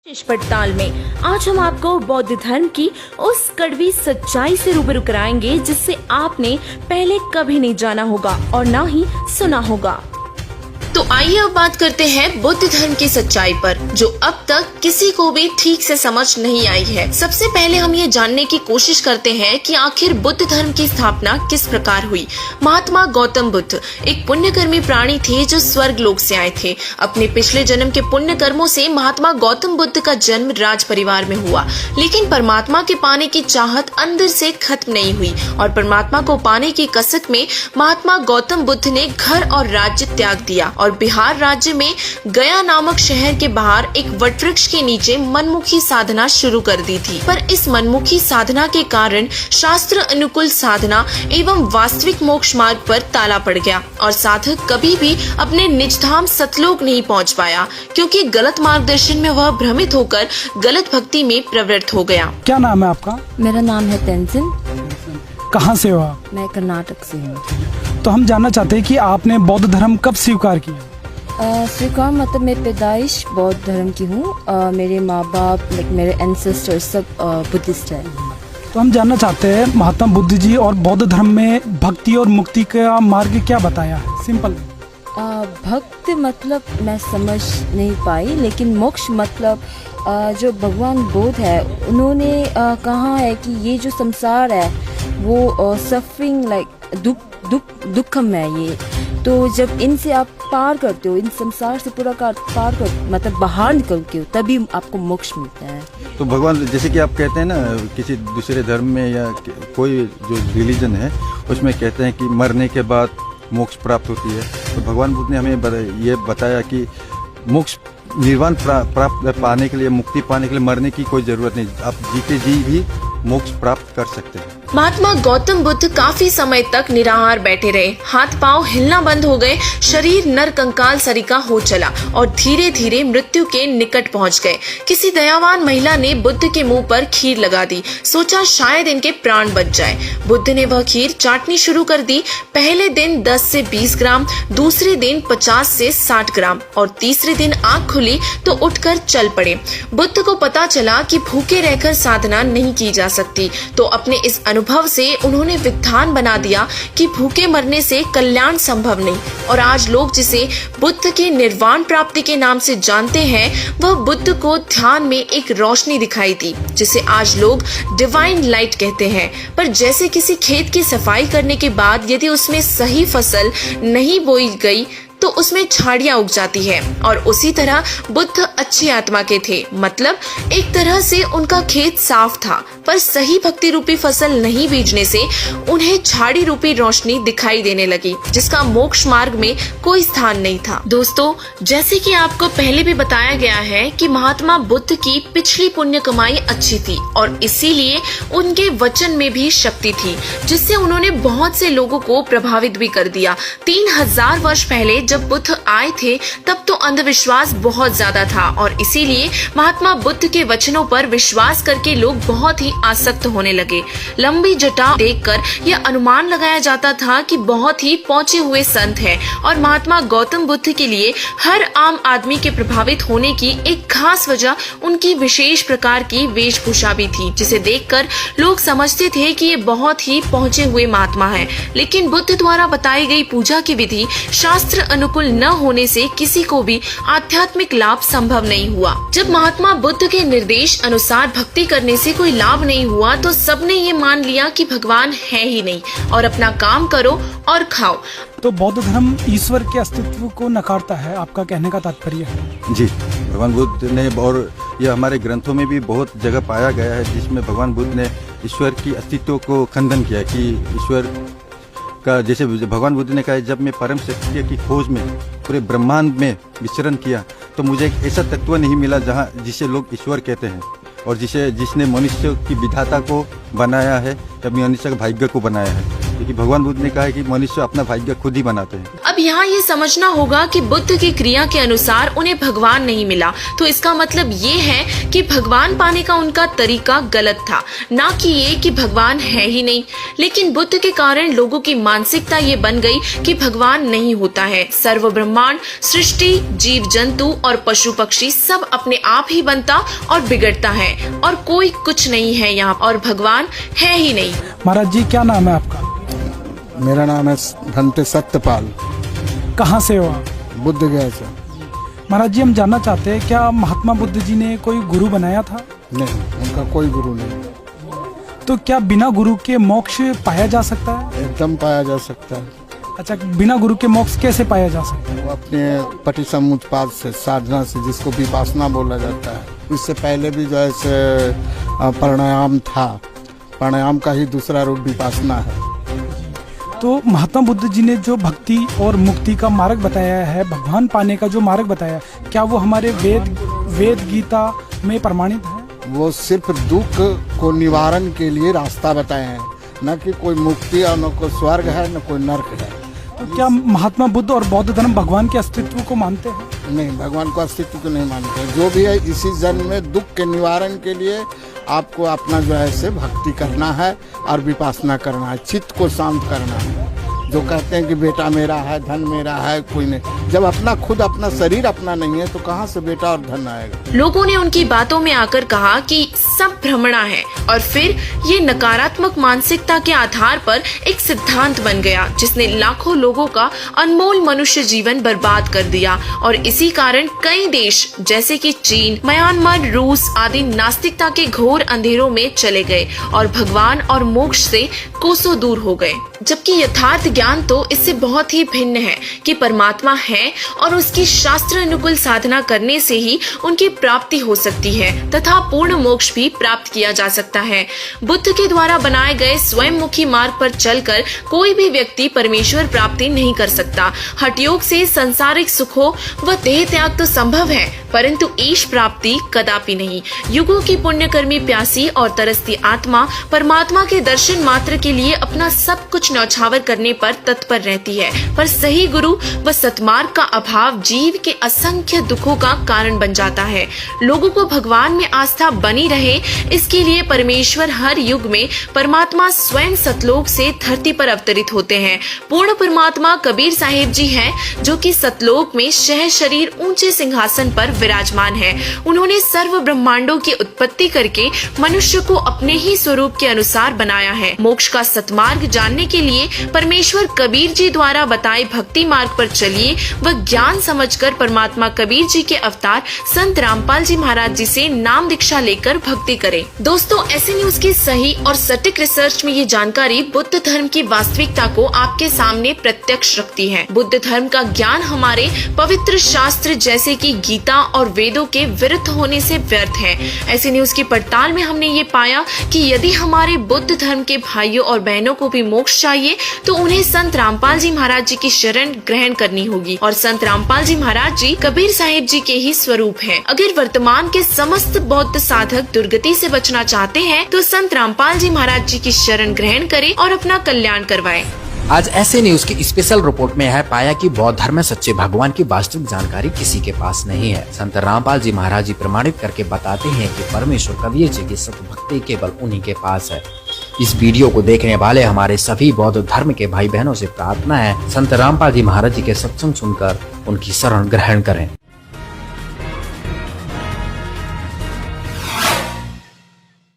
पड़ताल में आज हम आपको बौद्ध धर्म की उस कड़वी सच्चाई से रूबरू कराएंगे जिससे आपने पहले कभी नहीं जाना होगा और ना ही सुना होगा। तो आइए अब बात करते हैं बुद्ध धर्म की सच्चाई पर, जो अब तक किसी को भी ठीक से समझ नहीं आई है। सबसे पहले हम ये जानने की कोशिश करते हैं कि आखिर बुद्ध धर्म की स्थापना किस प्रकार हुई। महात्मा गौतम बुद्ध एक पुण्यकर्मी प्राणी थे जो स्वर्ग लोक से आए थे। अपने पिछले जन्म के पुण्य कर्मों से महात्मा गौतम बुद्ध का जन्म राज परिवार में हुआ, लेकिन परमात्मा के पाने की चाहत अंदर से खत्म नहीं हुई और परमात्मा को पाने की कसक में महात्मा गौतम बुद्ध ने घर और राज्य त्याग दिया और बिहार राज्य में गया नामक शहर के बाहर एक वटवृक्ष के नीचे मनमुखी साधना शुरू कर दी थी। पर इस मनमुखी साधना के कारण शास्त्र अनुकूल साधना एवं वास्तविक मोक्ष मार्ग पर ताला पड़ गया और साधक कभी भी अपने निज धाम सतलोक नहीं पहुंच पाया, क्योंकि गलत मार्गदर्शन में वह भ्रमित होकर गलत भक्ति में प्रवृत्त हो गया। क्या नाम है आपका? मेरा नाम है तेंजिन। कहाँ से हो आप? मैं कर्नाटक से हूँ। तो हम जानना चाहते हैं कि आपने बौद्ध धर्म कब स्वीकार किया? स्वीकार मतलब मैं पैदाइश बौद्ध धर्म की हूँ। मेरे माँ बाप मेरे एंसेस्टर सब बुद्धिस्ट हैं। तो हम जानना चाहते हैं महात्मा बुद्ध जी और बौद्ध धर्म में भक्ति और मुक्ति का मार्ग क्या बताया है? सिंपल। भक्त मतलब मैं समझ नहीं पाई, लेकिन मोक्ष मतलब जो भगवान बुद्ध है उन्होंने कहा है कि ये जो संसार है वो सफरिंग लाइक दुखम है ये। तो जब इनसे आप पार करते हो, इन संसार से पूरा पार कर मतलब बाहर निकलते हो, तभी आपको मोक्ष मिलता है। तो भगवान जैसे कि आप कहते हैं ना, किसी दूसरे धर्म में या कोई जो रिलीजन है उसमें कहते हैं कि मरने के बाद मोक्ष प्राप्त होती है। तो भगवान बुद्ध ने हमें ये बताया कि मोक्ष निर्वाण प्राप्त पाने के लिए, मुक्ति पाने के लिए मरने की कोई जरूरत नहीं, आप जीते जी भी मोक्ष प्राप्त कर सकते हैं। महात्मा गौतम बुद्ध काफी समय तक निराहार बैठे रहे। हाथ पांव हिलना बंद हो गए, शरीर नर कंकाल सरिका हो चला और धीरे धीरे मृत्यु के निकट पहुंच गए। किसी दयावान महिला ने बुद्ध के मुंह पर खीर लगा दी, सोचा शायद इनके प्राण बच जाए। बुद्ध ने वह खीर चाटनी शुरू कर दी। पहले दिन 10 से 20 ग्राम, दूसरे दिन 50 से 60 ग्राम और तीसरे दिन आंख खुली तो उठकर चल पड़े। बुद्ध को पता चला कि भूखे रहकर साधना नहीं की जा सकती, तो अपने इस अनुभव से उन्होंने विधान बना दिया कि भूखे मरने से कल्याण संभव नहीं। और आज लोग जिसे बुद्ध के निर्वाण प्राप्ति के नाम से जानते हैं, वह बुद्ध को ध्यान में एक रोशनी दिखाई दी, जिसे आज लोग डिवाइन लाइट कहते हैं। पर जैसे किसी खेत की सफाई करने के बाद यदि उसमें सही फसल नहीं बोई गई तो उसमें झाड़ियां उग जाती है, और उसी तरह बुद्ध अच्छी आत्मा के थे। मतलब एक तरह से उनका खेत साफ था, पर सही भक्ति रूपी फसल नहीं बीजने से उन्हें झाड़ी रूपी रोशनी दिखाई देने लगी, जिसका मोक्ष मार्ग में कोई स्थान नहीं था। दोस्तों, जैसे कि आपको पहले भी बताया गया है कि महात्मा बुद्ध की पिछली पुण्य कमाई अच्छी थी और इसीलिए उनके वचन में भी शक्ति थी, जिससे उन्होंने बहुत से लोगों को प्रभावित भी कर दिया। 3000 वर्ष पहले जब बुद्ध आए थे तब तो अंधविश्वास बहुत ज्यादा था और इसीलिए महात्मा बुद्ध के वचनों पर विश्वास करके लोग बहुत ही आसक्त होने लगे। लंबी जटा देखकर यह अनुमान लगाया जाता था कि बहुत ही पहुंचे हुए संत हैं और महात्मा गौतम बुद्ध के लिए हर आम आदमी के प्रभावित होने की एक खास वजह उनकी विशेष प्रकार की वेशभूषा भी थी, जिसे देखकर लोग समझते थे कि ये बहुत ही पहुंचे हुए महात्मा हैं। लेकिन बुद्ध द्वारा बताई गई पूजा की विधि शास्त्र अनुकूल न होने से किसी को भी आध्यात्मिक लाभ संभव नहीं हुआ। जब महात्मा बुद्ध के निर्देश अनुसार भक्ति करने से कोई लाभ नहीं हुआ तो सबने ये मान लिया कि भगवान है ही नहीं और अपना काम करो और खाओ। तो बौद्ध धर्म ईश्वर के अस्तित्व को नकारता है, आपका कहने का तात्पर्य है? जी, भगवान बुद्ध ने, और यह हमारे ग्रंथों में भी बहुत जगह पाया गया है जिसमें भगवान बुद्ध ने ईश्वर की अस्तित्व को खंडन किया कि ईश्वर का, जैसे भगवान बुद्ध ने कहा, जब मैं परम सत्य की खोज में पूरे ब्रह्मांड में विचरण किया तो मुझे एक ऐसा तत्व नहीं मिला जहाँ जिसे लोग ईश्वर कहते हैं और जिसने मनुष्य की विधाता को बनाया है या मनुष्य के भाग्य को बनाया है। क्योंकि भगवान बुद्ध ने कहा है कि मनुष्य अपना भाग्य खुद ही बनाते हैं। अब यहाँ ये समझना होगा कि बुद्ध की क्रिया के अनुसार उन्हें भगवान नहीं मिला, तो इसका मतलब ये है कि भगवान पाने का उनका तरीका गलत था, ना कि ये कि भगवान है ही नहीं। लेकिन बुद्ध के कारण लोगों की मानसिकता ये बन गई कि भगवान नहीं होता है। सर्व ब्रह्मांड, सृष्टि, जीव जंतु और पशु पक्षी सब अपने आप ही बनता और बिगड़ता है और कोई कुछ नहीं है यहाँ, और भगवान है ही नहीं। महाराज जी, क्या नाम है आपका? मेरा नाम है भंते सत्यपाल, कहाँ से हो आप? बुद्ध गया से। महाराज जी, हम जानना चाहते हैं, क्या महात्मा बुद्ध जी ने कोई गुरु बनाया था? नहीं, उनका कोई गुरु नहीं। तो क्या बिना गुरु के मोक्ष पाया जा सकता है? एकदम पाया जा सकता है। अच्छा, बिना गुरु के मोक्ष कैसे पाया जा सकता है? वो अपने पटिसमुत्पाद से, साधना से, जिसको विपासना बोला जाता है। इससे पहले भी जो है प्राणायाम था, प्राणायाम का ही दूसरा रूप विपासना है। तो महात्मा बुद्ध जी ने जो भक्ति और मुक्ति का मार्ग बताया है, भगवान पाने का जो मार्ग बताया, क्या वो हमारे वेद गीता में प्रमाणित है? वो सिर्फ दुख को निवारण के लिए रास्ता बताए हैं, न कि कोई मुक्ति और न कोई स्वर्ग है न कोई नर्क है। तो क्या महात्मा बुद्ध और बौद्ध धर्म भगवान के अस्तित्व को मानते हैं? नहीं, भगवान को अस्तित्व को नहीं मानते। जो भी है इसी जन्म में दुख के निवारण के लिए आपको अपना जो है से भक्ति करना है और विपासना करना है, चित्त को शांत करना है। जो कहते हैं कि बेटा मेरा है, धन मेरा है, कोई नहीं। जब अपना खुद अपना शरीर अपना नहीं है तो कहाँ से बेटा और धन आएगा? लोगों ने उनकी बातों में आकर कहा कि सब भ्रमणा है, और फिर ये नकारात्मक मानसिकता के आधार पर एक सिद्धांत बन गया जिसने लाखों लोगों का अनमोल मनुष्य जीवन बर्बाद कर दिया। और इसी कारण कई देश जैसे कि चीन, म्यांमार, रूस आदि नास्तिकता के घोर अंधेरों में चले गए और भगवान और मोक्ष से कोसों दूर हो गए। जबकि यथार्थ ज्ञान तो इससे बहुत ही भिन्न है कि परमात्मा है और उसकी शास्त्र अनुकूल साधना करने से ही उनकी प्राप्ति हो सकती है तथा पूर्ण मोक्ष भी प्राप्त किया जा सकता है। बुद्ध के द्वारा बनाए गए स्वयंमुखी मार्ग पर चलकर कोई भी व्यक्ति परमेश्वर प्राप्ति नहीं कर सकता। हठयोग से सांसारिक सुखों व देह त्याग तो संभव है, परंतु ईश प्राप्ति कदापि नहीं। युगों की पुण्यकर्मी प्यासी और तरसती आत्मा परमात्मा के दर्शन मात्र के लिए अपना सब कुछ न्यौछावर करने पर तत्पर रहती है, पर सही गुरु व सत्मार्ग का अभाव जीव के असंख्य दुखों का कारण बन जाता है। लोगों को भगवान में आस्था बनी रहे, इसके लिए परमेश्वर हर युग में परमात्मा स्वयं सतलोक से धरती पर अवतरित होते हैं। पूर्ण परमात्मा कबीर साहिब जी हैं, जो कि सतलोक में शह शरीर ऊंचे सिंहासन पर विराजमान है। उन्होंने सर्व ब्रह्मांडों की उत्पत्ति करके मनुष्य को अपने ही स्वरूप के अनुसार बनाया है। मोक्ष का सतमार्ग जानने के लिए परमेश्वर कबीर जी द्वारा बताए भक्ति मार्ग पर चलिए व ज्ञान समझकर परमात्मा कबीर जी के अवतार संत रामपाल जी महाराज जी से नाम दीक्षा लेकर भक्ति करें। दोस्तों, ऐसे न्यूज की सही और सटीक रिसर्च में ये जानकारी बुद्ध धर्म की वास्तविकता को आपके सामने प्रत्यक्ष रखती है। बुद्ध धर्म का ज्ञान हमारे पवित्र शास्त्र जैसे कि गीता और वेदों के विरुद्ध होने से व्यर्थ है। ऐसी न्यूज की पड़ताल में हमने ये पाया कि यदि हमारे बुद्ध धर्म के भाइयों और बहनों को भी मोक्ष चाहिए तो उन्हें संत रामपाल जी महाराज जी की शरण ग्रहण करनी होगी, और संत रामपाल जी महाराज जी कबीर साहिब जी के ही स्वरूप हैं। अगर वर्तमान के समस्त बौद्ध साधक दुर्गति से बचना चाहते हैं तो संत रामपाल जी महाराज जी की शरण ग्रहण करें और अपना कल्याण करवाएं। आज ऐसे न्यूज की स्पेशल रिपोर्ट में है पाया कि बौद्ध धर्म में सच्चे भगवान की वास्तविक जानकारी किसी के पास नहीं है। संत रामपाल जी महाराज जी प्रमाणित करके बताते हैं कि परमेश्वर कबीर जी की सत्य भक्ति केवल उन्हीं के पास है। इस वीडियो को देखने वाले हमारे सभी बौद्ध धर्म के भाई बहनों से प्रार्थना है, संत रामपाल जी महाराज जी के सत्संग सुनकर उनकी शरण ग्रहण करें।